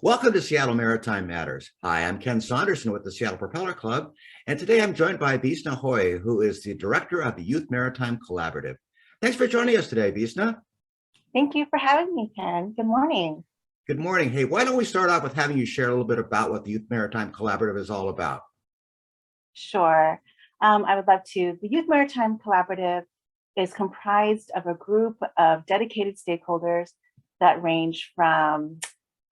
Welcome to Seattle Maritime Matters. Hi, I'm Ken Saunderson with the Seattle Propeller Club, and today I'm joined by Veasna, who is the director of the Youth Maritime Collaborative. Thanks for joining us today, Veasna. Thank you for having me, Ken. Good morning. Good morning. Hey, why don't we start off with having you share a little bit about what the Youth Maritime Collaborative is all about? Sure. I would love to. The Youth Maritime Collaborative is comprised of a group of dedicated stakeholders that range from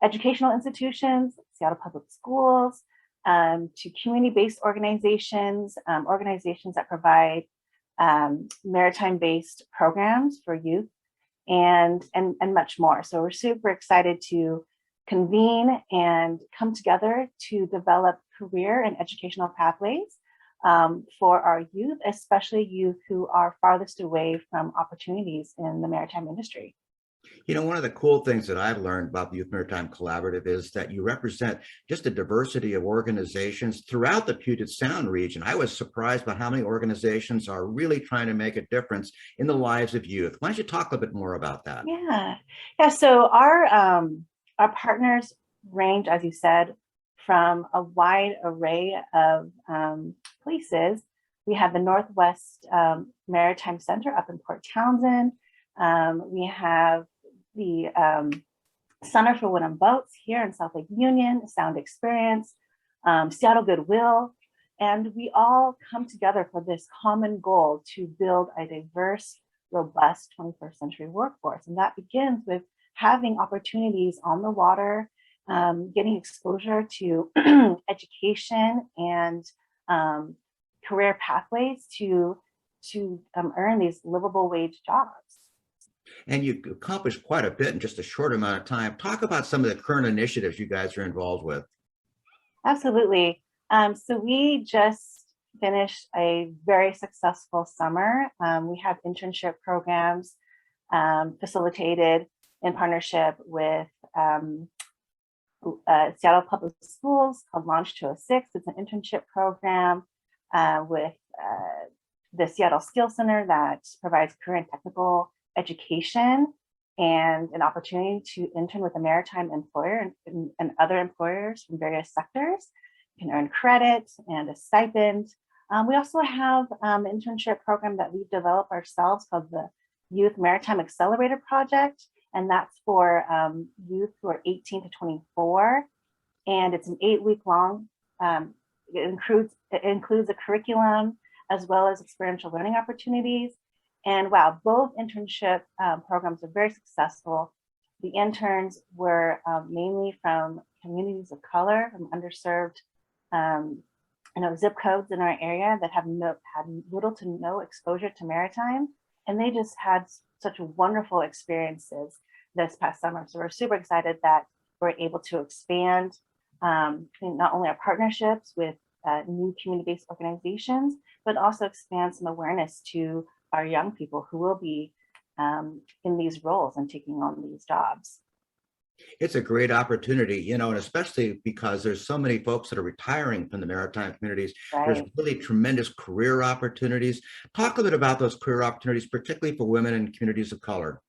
educational institutions, Seattle Public Schools, to community-based organizations, organizations that provide maritime-based programs for youth, and much more. So we're super excited to convene and come together to develop career and educational pathways for our youth, especially youth who are farthest away from opportunities in the maritime industry. You know, one of the cool things that I've learned about the Youth Maritime Collaborative is that you represent just a diversity of organizations throughout the Puget Sound region. I was surprised by how many organizations are really trying to make a difference in the lives of youth. Why don't you talk a bit more about that? Yeah. So our partners range, as you said, from a wide array of places. We have the Northwest Maritime Center up in Port Townsend. We have the Center for Wood and Boats here in South Lake Union, Sound Experience, Seattle Goodwill, and we all come together for this common goal to build a diverse, robust 21st century workforce. And that begins with having opportunities on the water, getting exposure to education and career pathways to earn these livable wage jobs. And you accomplished quite a bit in just a short amount of time. Talk about some of the current initiatives you guys are involved with. Absolutely. So we just finished a very successful summer. We have internship programs facilitated in partnership with Seattle Public Schools called Launch 206. It's an internship program with the Seattle Skills Center that provides career and technical education and an opportunity to intern with a maritime employer and other employers from various sectors. You can earn credit and a stipend. We also have an internship program that we've developed ourselves called the Youth Maritime Accelerator Project, and that's for youth who are 18 to 24. And it's an 8-week long. It includes a curriculum as well as experiential learning opportunities. And wow, both internship programs are very successful. The interns were mainly from communities of color, from underserved zip codes in our area that had little to no exposure to maritime. And they just had such wonderful experiences this past summer. So we're super excited that we're able to expand not only our partnerships with new community-based organizations, but also expand some awareness to our young people who will be in these roles and taking on these jobs. It's a great opportunity, you know, and especially because there's so many folks that are retiring from the maritime communities. Right. There's really tremendous career opportunities. Talk a bit about those career opportunities, particularly for women and communities of color.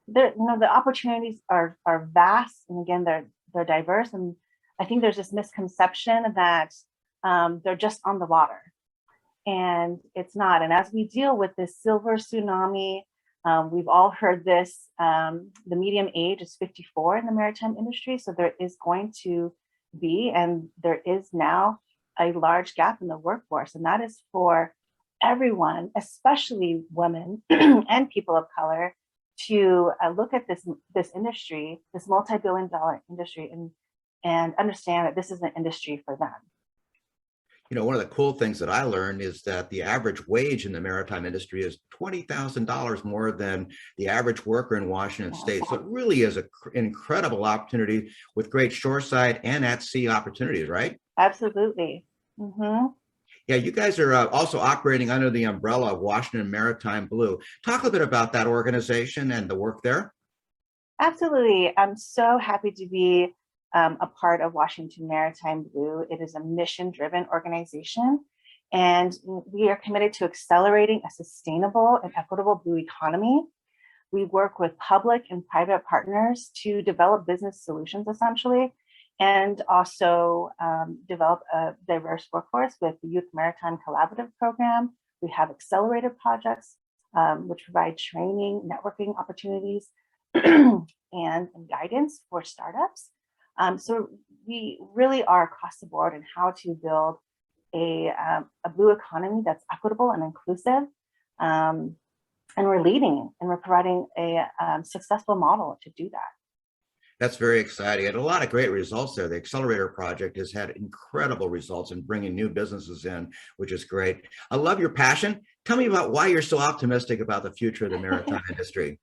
The opportunities are vast, and again, they're diverse. And I think there's this misconception that they're just on the water. And it's not. And as we deal with this silver tsunami, we've all heard this, the median age is 54 in the maritime industry. So there is going to be, and there is now, a large gap in the workforce. And that is for everyone, especially women and people of color, to look at this industry, this multi-billion-dollar industry, and understand that this is an industry for them. You know, one of the cool things that I learned is that the average wage in the maritime industry is $20,000 more than the average worker in Washington State. So it really is an incredible opportunity with great shoreside and at sea opportunities, right? Absolutely. Mm-hmm. Yeah, you guys are also operating under the umbrella of Washington Maritime Blue. Talk a bit about that organization and the work there. Absolutely. I'm so happy to be a part of Washington Maritime Blue. It is a mission-driven organization, and we are committed to accelerating a sustainable and equitable blue economy. We work with public and private partners to develop business solutions, essentially, and also develop a diverse workforce with the Youth Maritime Collaborative program. We have accelerated projects, which provide training, networking opportunities, and guidance for startups. So we really are across the board in how to build a blue economy that's equitable and inclusive. And we're leading and we're providing a successful model to do that. That's very exciting, and a lot of great results there. The Accelerator Project has had incredible results in bringing new businesses in, which is great. I love your passion. Tell me about why you're so optimistic about the future of the maritime industry.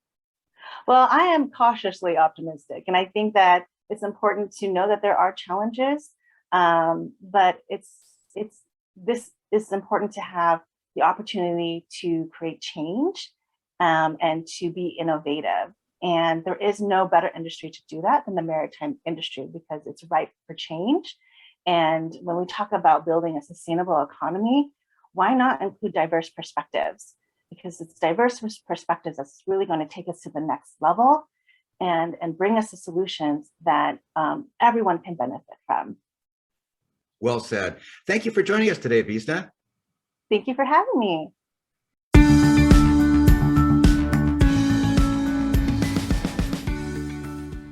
Well, I am cautiously optimistic, and I think that it's important to know that there are challenges, but this is important to have the opportunity to create change and to be innovative. And there is no better industry to do that than the maritime industry because it's ripe for change. And when we talk about building a sustainable economy, why not include diverse perspectives? Because it's diverse perspectives that's really going to take us to the next level and bring us to solutions that everyone can benefit from. Well said. Thank you for joining us today, Veasna. Thank you for having me.